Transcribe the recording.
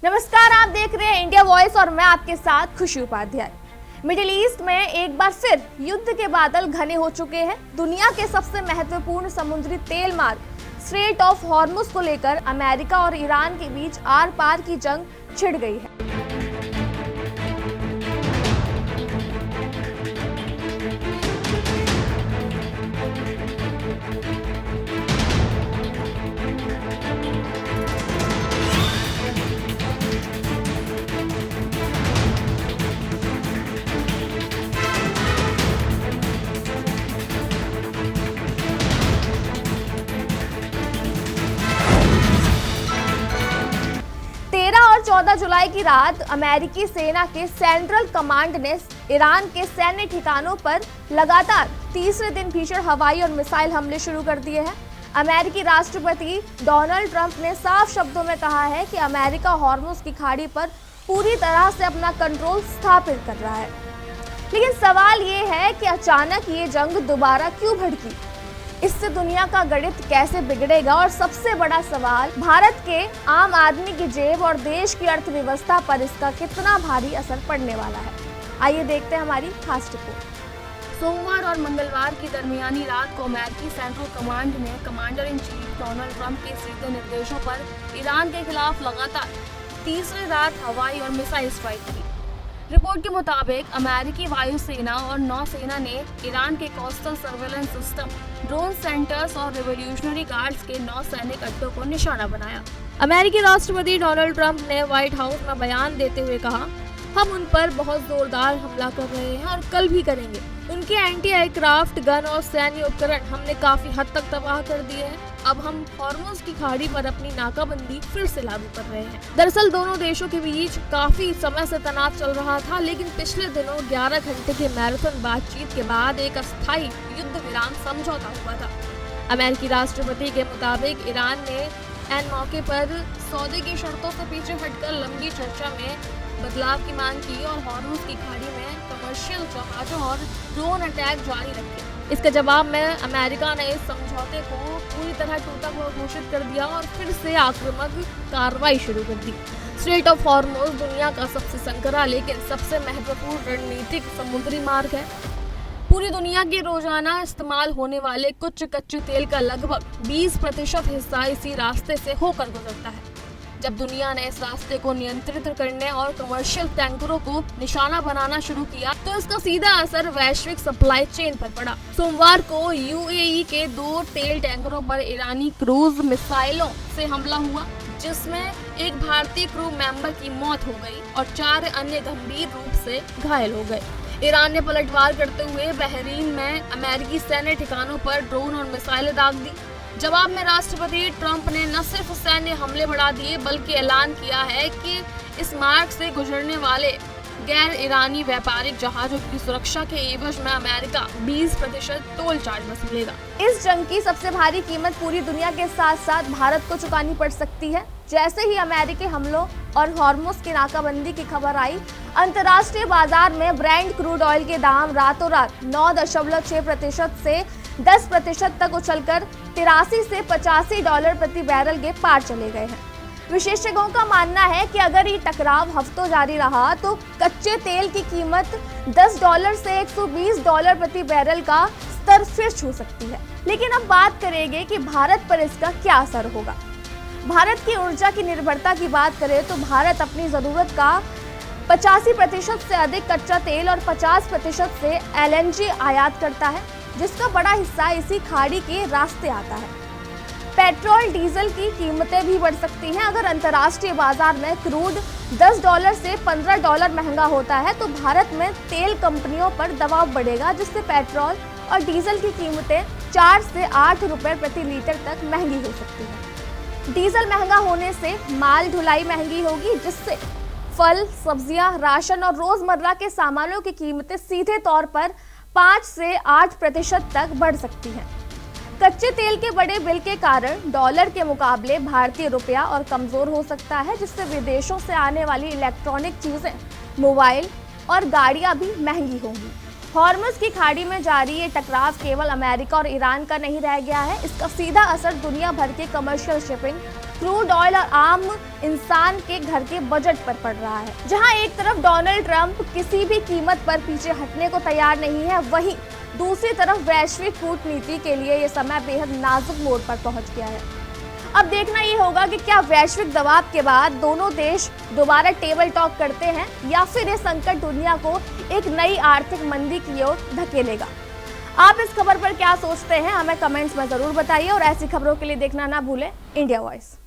नमस्कार, आप देख रहे हैं इंडिया वॉइस और मैं आपके साथ खुशी उपाध्याय। मिडिल ईस्ट में एक बार फिर युद्ध के बादल घने हो चुके हैं। दुनिया के सबसे महत्वपूर्ण समुद्री तेल मार्ग स्ट्रेट ऑफ हॉर्मुज को लेकर अमेरिका और ईरान के बीच आर पार की जंग छिड़ गई है। और 14 जुलाई की रात अमेरिकी सेना के सेंट्रल कमांड ने ईरान के सैन्य ठिकानों पर लगातार तीसरे दिन भीषण हवाई और मिसाइल हमले शुरू कर दिए हैं। अमेरिकी राष्ट्रपति डोनाल्ड ट्रंप ने साफ शब्दों में कहा है कि अमेरिका हॉर्मुज की खाड़ी पर पूरी तरह से अपना कंट्रोल स्थापित कर रहा है। लेकिन सवाल ये है कि अचानक ये जंग दोबारा क्यों भड़की, इससे दुनिया का गणित कैसे बिगड़ेगा और सबसे बड़ा सवाल भारत के आम आदमी की जेब और देश की अर्थव्यवस्था पर इसका कितना भारी असर पड़ने वाला है। आइए देखते हैं हमारी खास रिपोर्ट। सोमवार और मंगलवार की दरमियानी रात को अमेरिकी सेंट्रल कमांड ने commander in chief Donald Trump के सीधे निर्देशों पर ईरान के खिलाफ लगातार तीसरी रात हवाई और मिसाइल स्ट्राइक की। रिपोर्ट के मुताबिक अमेरिकी वायुसेना और नौसेना ने ईरान के coastal surveillance system, drone centres और रिवॉल्यूशनरी गार्ड्स के 9 सैनिक अड्डों को निशाना बनाया। अमेरिकी राष्ट्रपति डोनाल्ड ट्रंप ने व्हाइट हाउस में बयान देते हुए कहा, हम उन पर बहुत जोरदार हमला कर रहे हैं और कल भी करेंगे। उनके एंटी एयरक्राफ्ट गन और सैन्य उपकरण हमने काफी हद तक तबाह कर दिए हैं। अब हम हॉर्मुज की खाड़ी पर अपनी नाकाबंदी फिर से लागू कर रहे हैं। दरअसल दोनों देशों के बीच काफी समय से तनाव चल रहा था, लेकिन पिछले दिनों 11 घंटे की मैराथन बातचीत के बाद एक अस्थायी युद्ध विराम समझौता हुआ था। अमेरिकी राष्ट्रपति के मुताबिक ईरान ने ऐन मौके पर सौदे की शर्तों से पीछे हटकर लंबी चर्चा में बदलाव की मांग की और हॉर्मुज की खाड़ी में कमर्शियल जहाजों और ड्रोन अटैक जारी रखे। इसके जवाब में अमेरिका ने इस समझौते को पूरी तरह टूटा हुआ घोषित कर दिया और फिर से आक्रामक कार्रवाई शुरू कर दी। स्ट्रेट ऑफ हॉर्मुज दुनिया का सबसे संकरा लेकिन सबसे महत्वपूर्ण रणनीतिक समुद्री मार्ग है। पूरी दुनिया के रोजाना इस्तेमाल होने वाले कुछ कच्चे तेल का लगभग 20% हिस्सा इसी रास्ते से होकर गुजरता है। जब दुनिया ने इस रास्ते को नियंत्रित करने और कमर्शियल टैंकरों को निशाना बनाना शुरू किया तो इसका सीधा असर वैश्विक सप्लाई चेन पर पड़ा। सोमवार को यूएई के 2 तेल टैंकरों पर ईरानी क्रूज मिसाइलों से हमला हुआ, जिसमें एक भारतीय क्रू मेंबर की मौत हो गई और 4 अन्य गंभीर रूप से घायल हो गए। ईरान ने पलटवार करते हुए बहरीन में अमेरिकी सैन्य ठिकानों पर ड्रोन और मिसाइलें दाग दी। जवाब में राष्ट्रपति ट्रंप ने न सिर्फ सैन्य हमले बढ़ा दिए बल्कि ऐलान किया है कि इस मार्ग से गुजरने वाले गैर ईरानी व्यापारिक जहाजों की सुरक्षा के एवज में अमेरिका 20% टोल चार्ज वसूलेगा। इस जंग की सबसे भारी कीमत पूरी दुनिया के साथ साथ भारत को चुकानी पड़ सकती है। जैसे ही अमेरिकी हमलों और हॉर्मुज की नाकाबंदी की खबर आई, अंतर्राष्ट्रीय बाजार में ब्रेंट क्रूड ऑयल के दाम रातों रात 9.6% से 10% तक उछलकर 83 से $85 प्रति बैरल के पार चले गए हैं। विशेषज्ञों का मानना है कि अगर ये टकराव हफ्तों जारी रहा तो कच्चे तेल की कीमत $10 से $120 प्रति बैरल का स्तर फिर छू सकती है। लेकिन अब बात करेंगे कि भारत पर इसका क्या असर होगा। भारत की ऊर्जा की निर्भरता की बात करें तो भारत अपनी जरूरत का 85% से अधिक कच्चा तेल और 50% से एलएनजी आयात करता है, जिसका बड़ा हिस्सा इसी खाड़ी के रास्ते आता है। पेट्रोल डीजल की कीमतें भी बढ़ सकती हैं। अगर अंतर्राष्ट्रीय बाजार में क्रूड $10 से $15 महंगा होता है तो भारत में तेल कंपनियों पर दबाव बढ़ेगा, जिससे पेट्रोल और डीजल की कीमतें 4 से 8 रुपए प्रति लीटर तक महंगी हो सकती है। डीजल महंगा होने से माल ढुलाई महंगी होगी, जिससे फल, सब्जियां, राशन और रोजमर्रा के सामानों की कीमतें सीधे तौर पर 5 से 8% तक बढ़ सकती हैं। कच्चे तेल के बड़े बिल के कारण डॉलर के मुकाबले भारतीय रुपया और कमजोर हो सकता है, जिससे विदेशों से आने वाली इलेक्ट्रॉनिक चीजें, मोबाइल और गाड़ियां भी महंगी होंगी। हॉर्मुज की खाड़ी में जारी ये टकराव केवल अमेरिका और ईरान का नहीं रह गया है। इसका सीधा असर दुनिया भर के कमर्शियल शिपिंग, क्रूड ऑयल और आम इंसान के घर के बजट पर पड़ रहा है। जहां एक तरफ डोनाल्ड ट्रंप किसी भी कीमत पर पीछे हटने को तैयार नहीं है, वहीं दूसरी तरफ वैश्विक कूटनीति के लिए ये समय बेहद नाजुक मोड़ पर पहुंच गया है। अब देखना ये होगा कि क्या वैश्विक दबाव के बाद दोनों देश दोबारा टेबल टॉक करते हैं या फिर ये संकट दुनिया को एक नई आर्थिक मंदी की ओर धकेलेगा। आप इस खबर पर क्या सोचते हैं, हमें कमेंट्स में जरूर बताइए और ऐसी खबरों के लिए देखना ना भूलें इंडिया वॉइस।